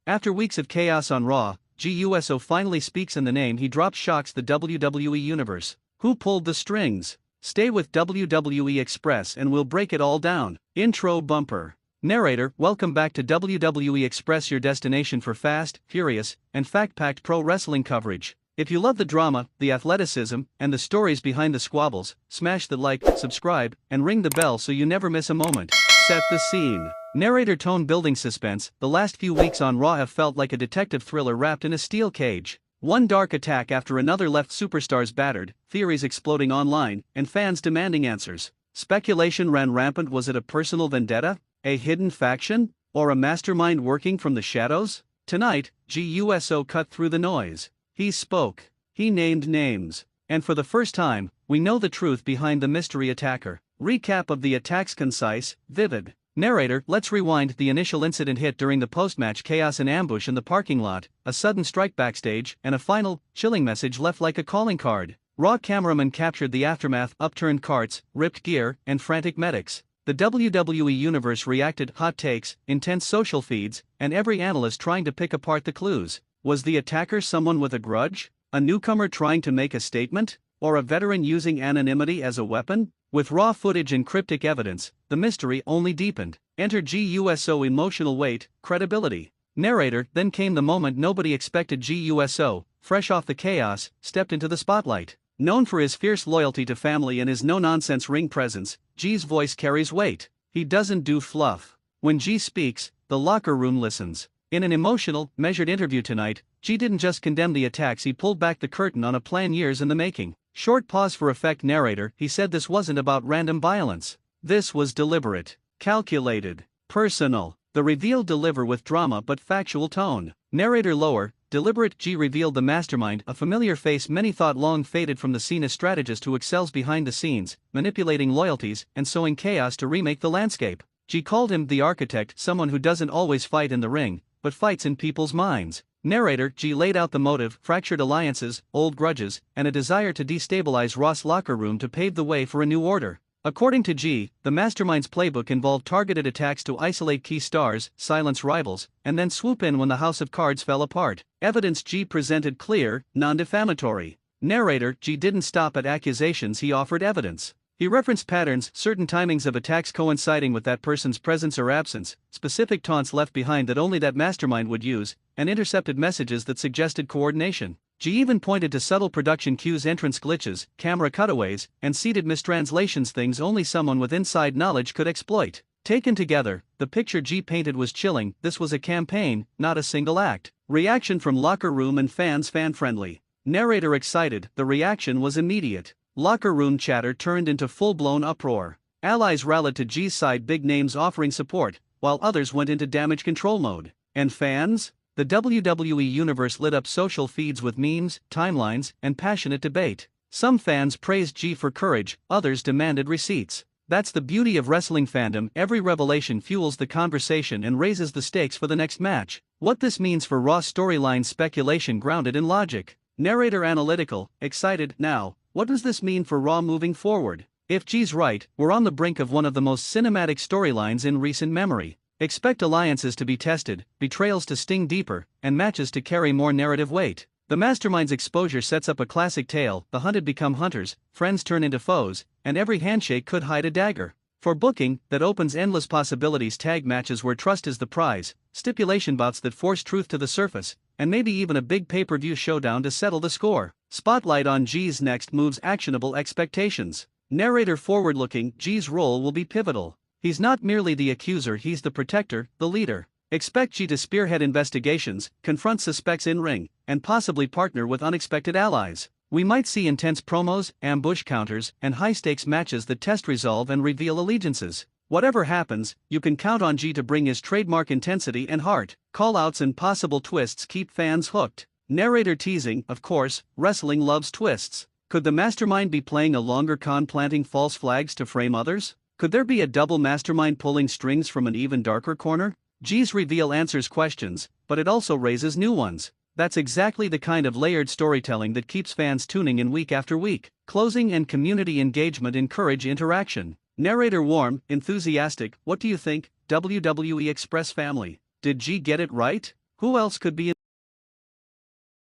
After weeks of chaos on Raw, GUSO finally speaks and the name he drops shocks the WWE Universe. Who pulled the strings? Stay with WWE Express and we'll break it all down. Intro bumper. Narrator, welcome back to WWE Express, your destination for fast, furious, and fact-packed pro wrestling coverage. If you love the drama, the athleticism, and the stories behind the squabbles, smash the like, subscribe, and ring the bell so you never miss a moment. Set the scene. Narrator tone building suspense. The last few weeks on Raw have felt like a detective thriller wrapped in a steel cage. One dark attack after another left superstars battered, theories exploding online, and fans demanding answers. Speculation ran rampant. Was it a personal vendetta? A hidden faction? Or a mastermind working from the shadows? Tonight, GUSO cut through the noise. He spoke. He named names. And for the first time, we know the truth behind the mystery attacker. Recap of the attacks: concise, vivid. Narrator, let's rewind. The initial incident hit during the post-match chaos, an ambush in the parking lot, a sudden strike backstage, and a final, chilling message left like a calling card. Raw cameraman captured the aftermath: upturned carts, ripped gear, and frantic medics. The WWE Universe reacted: hot takes, intense social feeds, and every analyst trying to pick apart the clues. Was the attacker someone with a grudge? A newcomer trying to make a statement? Or a veteran using anonymity as a weapon? With raw footage and cryptic evidence, the mystery only deepened. Enter GUSO emotional weight, credibility. Narrator, then came the moment nobody expected. GUSO, fresh off the chaos, stepped into the spotlight. Known for his fierce loyalty to family and his no-nonsense ring presence, G's voice carries weight. He doesn't do fluff. When G speaks, the locker room listens. In an emotional, measured interview tonight, G didn't just condemn the attacks, he pulled back the curtain on a plan years in the making. Short pause for effect. Narrator, he said this wasn't about random violence. This was deliberate, calculated, personal. The reveal: deliver with drama but factual tone. Narrator, lower, deliberate. G revealed the mastermind, a familiar face many thought long faded from the scene, a strategist who excels behind the scenes, manipulating loyalties and sowing chaos to remake the landscape. G called him the architect, someone who doesn't always fight in the ring, but fights in people's minds. Narrator, G laid out the motive: fractured alliances, old grudges, and a desire to destabilize Raw's locker room to pave the way for a new order. According to G, the mastermind's playbook involved targeted attacks to isolate key stars, silence rivals, and then swoop in when the house of cards fell apart. Evidence G presented: clear, non-defamatory. Narrator, G didn't stop at accusations, he offered evidence. He referenced patterns, certain timings of attacks coinciding with that person's presence or absence, specific taunts left behind that only that mastermind would use, and intercepted messages that suggested coordination. G even pointed to subtle production cues, entrance glitches, camera cutaways, and seated mistranslations, things only someone with inside knowledge could exploit. Taken together, the picture G painted was chilling. This was a campaign, not a single act. Reaction from locker room and fans: fan-friendly. Narrator, excited. The reaction was immediate. Locker room chatter turned into full-blown uproar. Allies rallied to G's side, big names offering support, while others went into damage control mode. And fans? The WWE Universe lit up social feeds with memes, timelines, and passionate debate. Some fans praised G for courage, others demanded receipts. That's the beauty of wrestling fandom: every revelation fuels the conversation and raises the stakes for the next match. What this means for Raw storyline: speculation grounded in logic. Narrator, analytical, excited. Now, what does this mean for Raw moving forward? If G's right, we're on the brink of one of the most cinematic storylines in recent memory. Expect alliances to be tested, betrayals to sting deeper, and matches to carry more narrative weight. The mastermind's exposure sets up a classic tale: the hunted become hunters, friends turn into foes, and every handshake could hide a dagger. For booking, that opens endless possibilities: tag matches where trust is the prize, stipulation bouts that force truth to the surface, and maybe even a big pay-per-view showdown to settle the score. Spotlight on G's next moves: actionable expectations. Narrator, forward-looking, G's role will be pivotal. He's not merely the accuser, he's the protector, the leader. Expect G to spearhead investigations, confront suspects in-ring, and possibly partner with unexpected allies. We might see intense promos, ambush counters, and high-stakes matches that test resolve and reveal allegiances. Whatever happens, you can count on G to bring his trademark intensity and heart. Call-outs and possible twists keep fans hooked. Narrator, teasing, of course, wrestling loves twists. Could the mastermind be playing a longer con, planting false flags to frame others? Could there be a double mastermind pulling strings from an even darker corner? G's reveal answers questions, but it also raises new ones. That's exactly the kind of layered storytelling that keeps fans tuning in week after week. Closing and community engagement encourage interaction. Narrator, warm, enthusiastic. What do you think, WWE Express family? Did G get it right? Who else could be